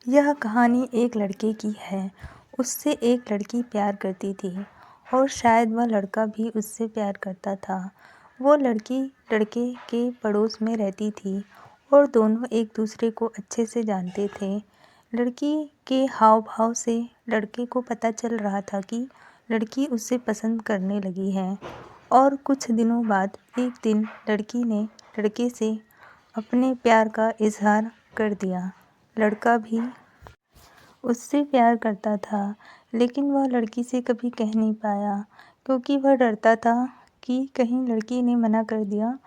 यह कहानी एक लड़के की है। उससे एक लड़की प्यार करती थी और शायद वह लड़का भी उससे प्यार करता था। वो लड़की लड़के के पड़ोस में रहती थी और दोनों एक दूसरे को अच्छे से जानते थे। लड़की के हाव भाव से लड़के को पता चल रहा था कि लड़की उसे पसंद करने लगी है। और कुछ दिनों बाद एक दिन लड़की ने लड़के से अपने प्यार का इजहार कर दिया। लड़का भी उससे प्यार करता था, लेकिन वह लड़की से कभी कह नहीं पाया क्योंकि वह डरता था कि कहीं लड़की ने मना कर दिया,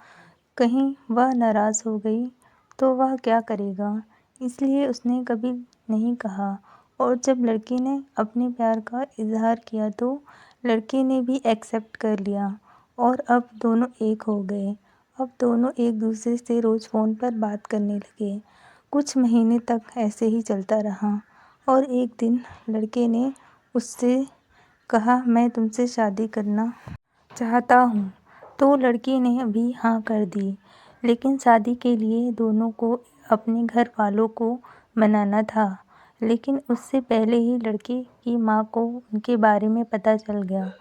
कहीं वह नाराज़ हो गई तो वह क्या करेगा। इसलिए उसने कभी नहीं कहा। और जब लड़की ने अपने प्यार का इजहार किया तो लड़के ने भी एक्सेप्ट कर लिया और अब दोनों एक हो गए। अब दोनों एक दूसरे से रोज़ फ़ोन पर बात करने लगे। कुछ महीने तक ऐसे ही चलता रहा और एक दिन लड़के ने उससे कहा, मैं तुमसे शादी करना चाहता हूँ। तो लड़की ने भी हाँ कर दी, लेकिन शादी के लिए दोनों को अपने घर वालों को मनाना था। लेकिन उससे पहले ही लड़के की माँ को उनके बारे में पता चल गया,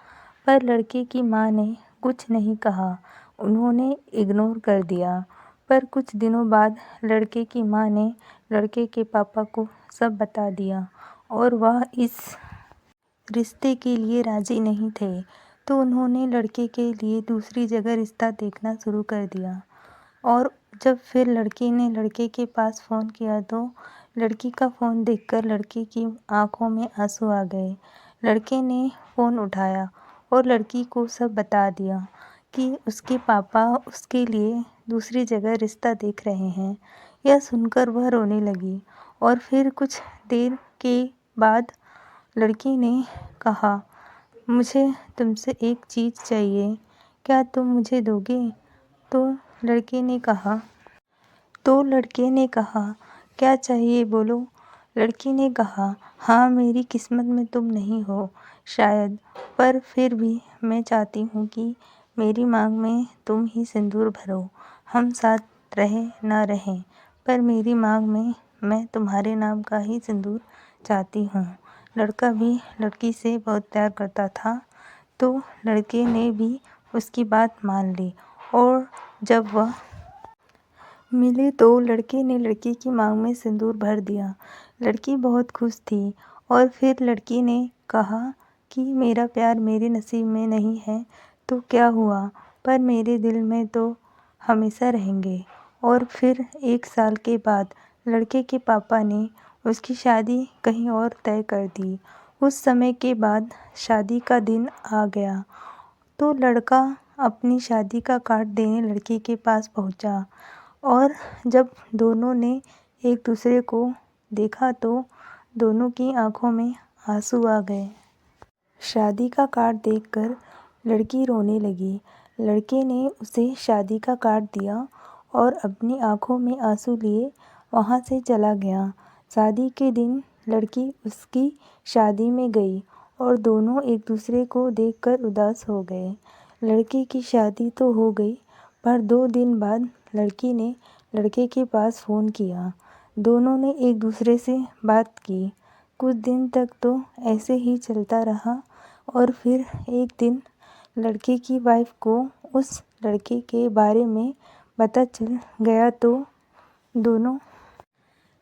पर लड़के की माँ ने कुछ नहीं कहा, उन्होंने इग्नोर कर दिया। पर कुछ दिनों बाद लड़के की माँ ने लड़के के पापा को सब बता दिया और वह इस रिश्ते के लिए राज़ी नहीं थे। तो उन्होंने लड़के के लिए दूसरी जगह रिश्ता देखना शुरू कर दिया। और जब फिर लड़की ने लड़के के पास फ़ोन किया तो लड़की का फ़ोन देखकर लड़के की आंखों में आंसू आ गए। लड़के ने फ़ोन उठाया और लड़की को सब बता दिया कि उसके पापा उसके लिए दूसरी जगह रिश्ता देख रहे हैं। यह सुनकर वह रोने लगी और फिर कुछ देर के बाद लड़की ने कहा, मुझे तुमसे एक चीज़ चाहिए, क्या तुम मुझे दोगे? तो लड़के ने कहा, क्या चाहिए बोलो? लड़की ने कहा, हाँ, मेरी किस्मत में तुम नहीं हो शायद, पर फिर भी मैं चाहती हूँ कि मेरी मांग में तुम ही सिंदूर भरो। हम साथ रहें ना रहें, पर मेरी मांग में मैं तुम्हारे नाम का ही सिंदूर चाहती हूँ। लड़का भी लड़की से बहुत प्यार करता था, तो लड़के ने भी उसकी बात मान ली और जब वह मिले तो लड़के ने लड़की की मांग में सिंदूर भर दिया। लड़की बहुत खुश थी और फिर लड़की ने कहा कि मेरा प्यार मेरे नसीब में नहीं है तो क्या हुआ, पर मेरे दिल में तो हमेशा रहेंगे। और फिर 1 साल के बाद लड़के के पापा ने उसकी शादी कहीं और तय कर दी। उस समय के बाद शादी का दिन आ गया तो लड़का अपनी शादी का कार्ड देने लड़की के पास पहुंचा और जब दोनों ने एक दूसरे को देखा तो दोनों की आंखों में आंसू आ गए। शादी का कार्ड देखकर लड़की रोने लगी। लड़के ने उसे शादी का कार्ड दिया और अपनी आंखों में आंसू लिए वहां से चला गया। शादी के दिन लड़की उसकी शादी में गई और दोनों एक दूसरे को देखकर उदास हो गए। लड़के की शादी तो हो गई, पर 2 दिन बाद लड़की ने लड़के के पास फ़ोन किया। दोनों ने एक दूसरे से बात की। कुछ दिन तक तो ऐसे ही चलता रहा और फिर एक दिन लड़के की वाइफ को उस लड़के के बारे में पता चल गया तो दोनों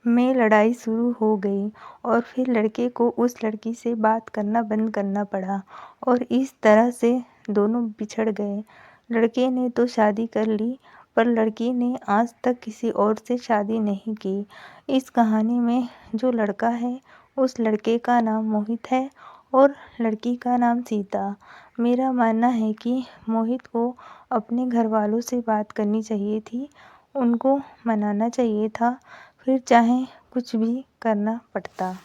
में लड़ाई शुरू हो गई और फिर लड़के को उस लड़की से बात करना बंद करना पड़ा और इस तरह से दोनों बिछड़ गए। लड़के ने तो शादी कर ली, पर लड़की ने आज तक किसी और से शादी नहीं की। इस कहानी में जो लड़का है उस लड़के का नाम मोहित है और लड़की का नाम सीता। मेरा मानना है कि मोहित को अपने घर वालों से बात करनी चाहिए थी, उनको मनाना चाहिए था, फिर चाहे कुछ भी करना पड़ता।